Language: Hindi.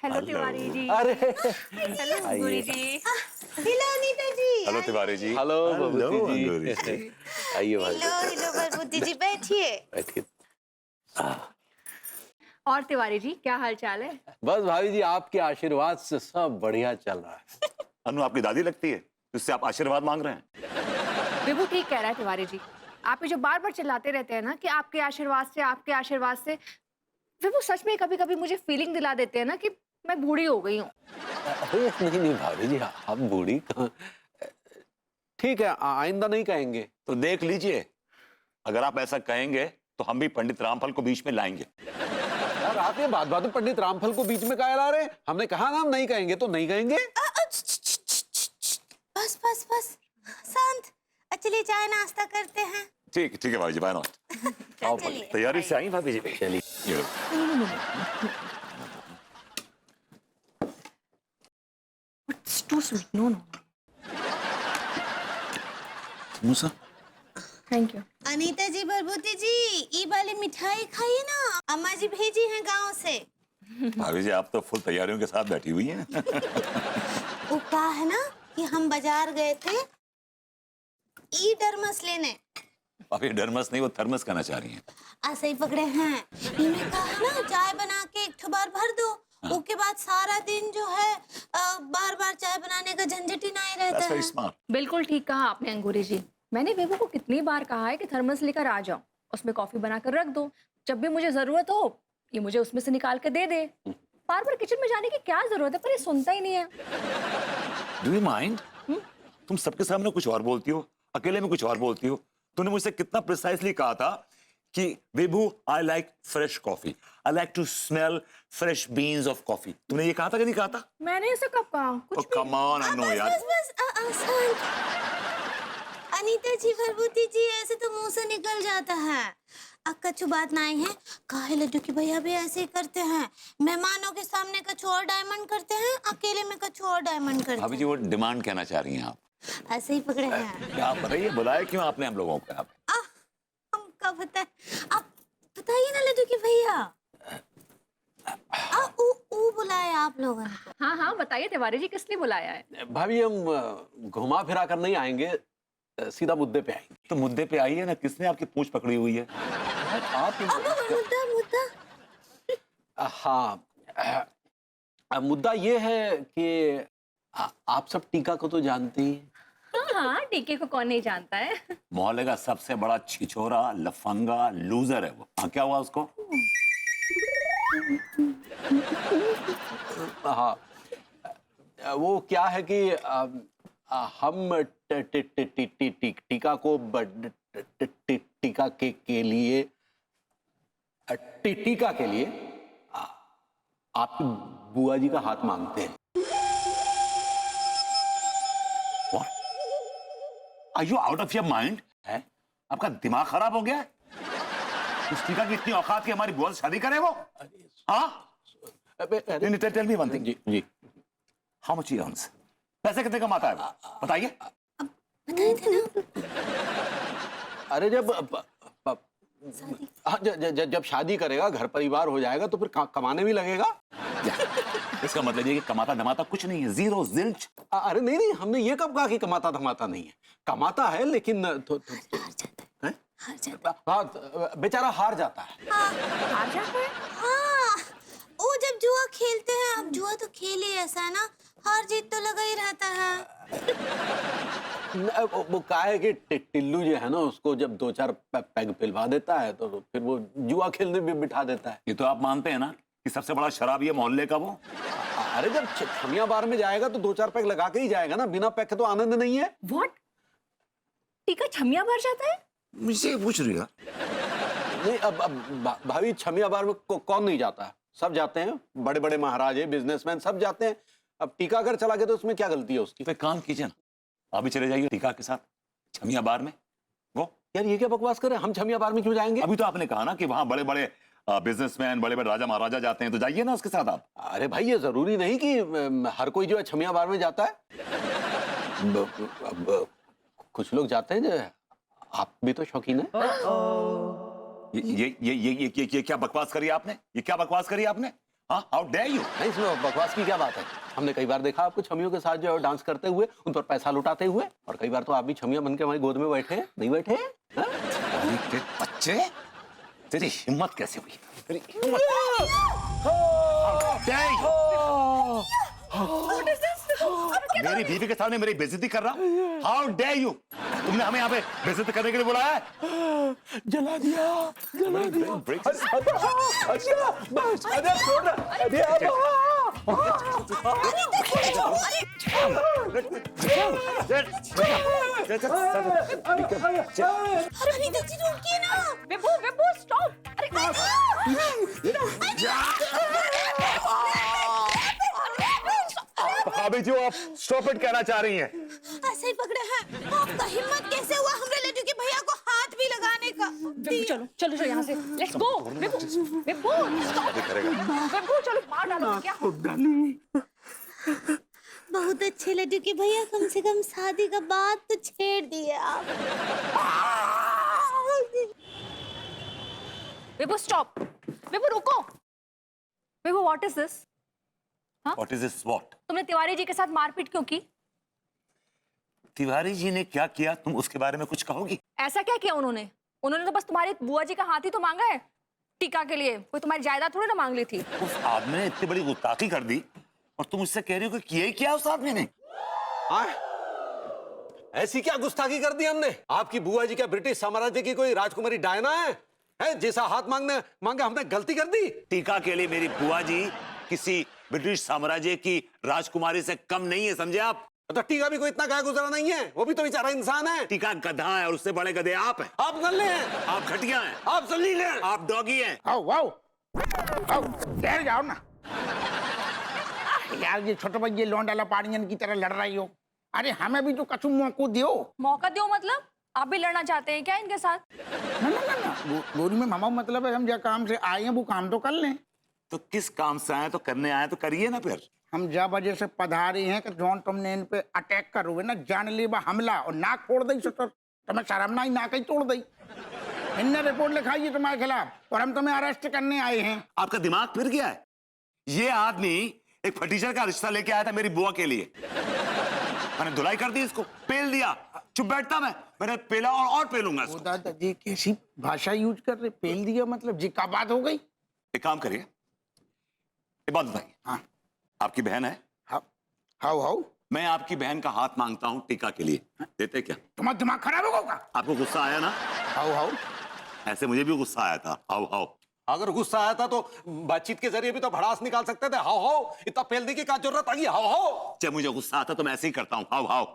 हेलो तिवारी जी। अरे हेलो अंगूरी जी। हेलो अनीता जी। हेलो तिवारी जी। हेलो बबूती अंगूरी जी। जी। आइए भाई हेलो बबूती जी, बैठिए। बैठिए। और तिवारी जी क्या हाल चाल है? बस भाभी जी आपके आशीर्वाद से सब बढ़िया चल रहा है। अनु आपकी दादी लगती है, जिससे आप आशीर्वाद मांग रहे हैं। विभू ठीक कह रहा है तिवारी जी। आप ये जो बार बार चिल्लाते रहते हैं ना कि आपके आशीर्वाद से विभू सच में कभी कभी मुझे फीलिंग दिला देते हैं ना कि मैं बूढ़ी हो गई हूँ। अरे नहीं भाभी जी आप बूढ़ी कहाँ। ठीक है आइंदा नहीं कहेंगे। तो देख लीजिए, अगर आप ऐसा कहेंगे तो हम भी पंडित रामफल को बीच में लाएंगे। यार आप ये बात में पंडित रामफल को बीच में काहे ला रहे हैं? हमने कहा ना हम नहीं कहेंगे तो नहीं कहेंगे। बस बस बस, शांत। चलिए चाय नाश्ता करते हैं। ठीक है भाभी जी, बाय नॉट। चलिए। तैयारी से आई भाभी जी? चलिए। ये लो। It's too sweet. No. Samosa. Thank you. Anita जी, बरबूती जी, ये वाली मिठाई खाइए ना, अम्मा जी भेजी हैं गांव से। भाभी जी आप तो फुल तैयारियों के साथ बैठी हुई हैं। वो कहा है ना कि हम बाजार गए थे ई डरमस लेने। अब ये डरमस नहीं, वो थर्मस कहना चाह रही हैं। ऐसे ही पकड़े हैं। इन्हें कहा है ना चाय बना के एक ठो बार भर दो। उसके बाद सारा दिन जो है बार बार चाय बनाने का झंझट ही नहीं रहता That's है। very smart. बिल्कुल ठीक कहा आपने अंगूरी जी। मैंने विभू को कितनी बार कहा है कि थर्मस लेकर आ जाओ, उसमें कॉफी बनाकर रख दो, जब भी मुझे जरूरत हो ये मुझे उसमें से निकाल के दे दे। बार बार किचन में जाने की क्या जरूरत है, पर ये सुनता ही नहीं है। Do you mind? तुम सबके सामने कुछ और बोलती हो, अकेले में कुछ और बोलती हो। तूने मुझसे कितना प्रिसाइसली कहा था कि Vibhu I like fresh coffee, I like to smell fresh beans of coffee. तूने ये कहा था कि नहीं कहा था? मैंने ऐसा कब कहा? कुछ भी। कम ऑन अनु यार। बस शांत। अनीता जी, बरबूती जी, ऐसे तो मुंह से निकल जाता है। कछु बात नहीं है। काहे लड्डू की भैया भी ऐसे ही करते हैं। मेहमानों के सामने कछु और डायमंड करते हैं, अकेले में कछु और डायमंड करते भाभी जी वो डिमांड कहना चाह रही हैं आप। हैं। ऐसे ही पकड़े हैं। क्या आप बताइए, बुलाया क्यों आपने हम लोगों को? आप हमका पता है। आप बताइए ना लड्डू की भैया। ऊ बुलाए आप लोगों को। हाँ बताइए तिवारी जी, किस लिए बुलाया है? भाभी हम घुमा फिरा कर नहीं आएंगे, सीधा मुद्दे पे आएंगे। तो मुद्दे पे आइए ना, किसने आपकी पूंछ पकड़ी हुई है? आप मुद्दा। हाँ मुद्दा ये है कि आप सब टीका को तो जानते ही हैं। हाँ टीके को कौन नहीं जानता है। मोहल्ले का सबसे बड़ा छिछोरा, लफंगा, लूजर है वो। हाँ क्या हुआ उसको? हाँ वो क्या है कि हम टीका को टीका के लिए टीका के लिए आपकी बुआ जी का हाथ मांगते हैं। What? Are you out of your mind? है? आपका दिमाग खराब हो गया है? उस टीका की इतनी औकात की हमारी बुआ से शादी करे वो? हाँ? Tell me one thing. Ji How much he earns? पैसे कितने कमाता है वो? बताइए। बताए थे ना। अरे जब शादी करेगा, घर परिवार हो जाएगा तो फिर कमाने भी लगेगा। इसका मतलब ये कि कमाता धमाता कुछ नहीं है, जीरो जिल्च। अरे नहीं हमने ये कब कहा कि कमाता धमाता नहीं है। कमाता है लेकिन हार जाता है। हाँ बेचारा हार जाता है। हार जाता है? हाँ, वो जब जुआ खेलते हैं, अब जुआ तो खेल ही ऐसा है ना, हार जीत तो लगा ही रहता है। वो क्या है कि टिल्लू जो है ना, उसको जब 2-4 पैग पिलवा देता है तो फिर वो जुआ खेलने भी बिठा देता है। ये तो आप मानते हैं ना कि सबसे बड़ा शराबी है मोहल्ले का वो? अरे जब छमिया बार में जाएगा तो 2-4 पैग लगा के ही जाएगा ना, बिना पैग के तो आनंद नहीं है। What? टीका छमिया भर जाता है? मुझसे पूछ रही है? नहीं अब भाभी छमिया बार में कौन नहीं जाता है? सब जाते हैं, बड़े बड़े महाराज है, बिजनेसमैन सब जाते हैं। अब टीका अगर चला गया तो उसमें क्या गलती है उसकी? तो एक काम कीजिए ना, अभी चले जाइए टीका के साथ छमिया बार में। वो यार ये क्या बकवास कर रहे हैं? हम छमिया बार में क्यों जाएंगे? अभी तो आपने कहा ना कि वहां बड़े बड़े बिजनेसमैन, बड़े बड़े राजा महाराजा जाते हैं, तो जाइए ना उसके साथ आप। अरे भाई ये जरूरी नहीं कि हर कोई जो है छमिया बार में जाता है। कुछ लोग जाते हैं जो, आप भी तो शौकीन है। ये क्या बकवास करी आपने? ये क्या बकवास करी आपने? हाँ, हाउ डेयर यू? नहीं, इसमें बकवास की क्या बात है? हमने कई बार देखा आपको छमियों के साथ जो है डांस करते हुए, उन पर पैसा लुटाते हुए, और कई बार तो आप भी छमिया बन के हमारी गोद में बैठे हैं, नहीं बैठे हैं? हाँ? के बच्चे, तेरी हिम्मत कैसे हुई? तेरी हिम्मत? Dare you? मेरी बीवी के सामने मेरी बेइज्जती कर रहा? How dare you? तुमने हमें यहाँ पे बेइज्जती करने के लिए बुलाया है? जला दिया, जला दिया। अच्छा, बस, अरे छोड़ ना, अरे अनीता जी रुकिए ना। विभू विभू स्टॉप। अरे भाभी जी, आप स्टॉप इट कहना चाह रही हैं? ऐसे ही पकड़े हैं। आपका हिम्मत कैसे हुआ हमरे लड्डू के भैया को हाथ भी लगाने का? विभू चलो चलो चलो यहाँ से, let's go. Vibhu Vibhu stop. विभू चलो मार डालो क्या? बहुत अच्छे लड्डू के भैया, कम से कम शादी का बात तो छेड़ दिए आप। विभू स्टॉप। विभू रुको। Vibhu what is this? What is this what? तुमने तिवारी जी के साथ मारपीट क्यों की? तिवारी जी ने क्या किया, तुम उसके बारे में कुछ कहोगी? ऐसा क्या किया उन्होंने? उन्होंने तो बस तुम्हारी बुआ जी का हाथ ही तो मांगा है टीका के लिए, कोई तुम्हारी जायदाद थोड़ी ना मांग ली थी। उस आदमी ने इतनी बड़ी गुस्ताखी कर दी और तुम उससे कह रही हो कि किया ही क्या उस आदमी ने? हाँ? ऐसी क्या गुस्ताखी कर दी हमने? आपकी बुआ जी क्या ब्रिटिश साम्राज्य की कोई राजकुमारी डायना है? जैसा हाथ मांगा हमने गलती कर दी? टीका के लिए मेरी बुआ जी किसी ब्रिटिश साम्राज्य की राजकुमारी से कम नहीं है, समझे आप? तो टीका भी कोई इतना गाय गुजरा नहीं है, वो भी तो बेचारा इंसान है। टीका गधा है और उससे बड़े गधे आप हैं। आप नल्ले हैं, आप घटिया हैं, आप जलील हैं, आप डॉगी हैं। आओ आओ आओ, ठहर जाओ ना यार। ये छोटे भाई, ये लौंडाला पाड़ियन की तरह लड़ रही हो। अरे हमें भी तो कछु मौका दियो। मौका दो मतलब? आप भी लड़ना चाहते हैं क्या इनके साथ? ना ना ना ना, गोरी में मामा मतलब है, हम जो काम से आए हैं वो काम तो कर लें। तो किस काम से आए तो करने आए तो करिए ना फिर। हम जा वजह से पधारे हैं कि जौन तुमने इन पे अटैक करोगे ना, जानलेवा हमला, और नाक फोड़ दी सो तो मैं शर्म ना ही नाक ही तोड़ दी। इनने रिपोर्ट लिखाई है तुम्हारे खिलाफ और हम तुम्हें अरेस्ट करने आए हैं। आपका दिमाग फिर गया है? ये आदमी एक फटीचर का रिश्ता लेके आया था मेरी बुआ के लिए। मैंने धुलाई कर दी, इसको पेल दिया। चुप बैठता मैंने पेला और पेलूंगा इसको। दादा जी कैसी भाषा यूज कर रहे? पेल दिया मतलब जी, क्या बात हो गई? एक काम करिए, एक बात बताइए। हाँ आपकी बहन है? हाउ हाउ हाउ, मैं आपकी बहन का हाथ मांगता हूँ टीका के लिए, देते क्या? तुम्हारा दिमाग खराब होगा? आपको गुस्सा आया ना? हाउ हाउ, ऐसे मुझे भी गुस्सा आया था। How how. अगर गुस्सा आया था तो बातचीत के जरिए भी तो भड़ास निकाल सकते थे। हाउ हाउ, इतना पेलने की क्या जरूरत आ गई? How how. जब मुझे गुस्सा आता तो मैं ऐसे ही करता हूँ। How how.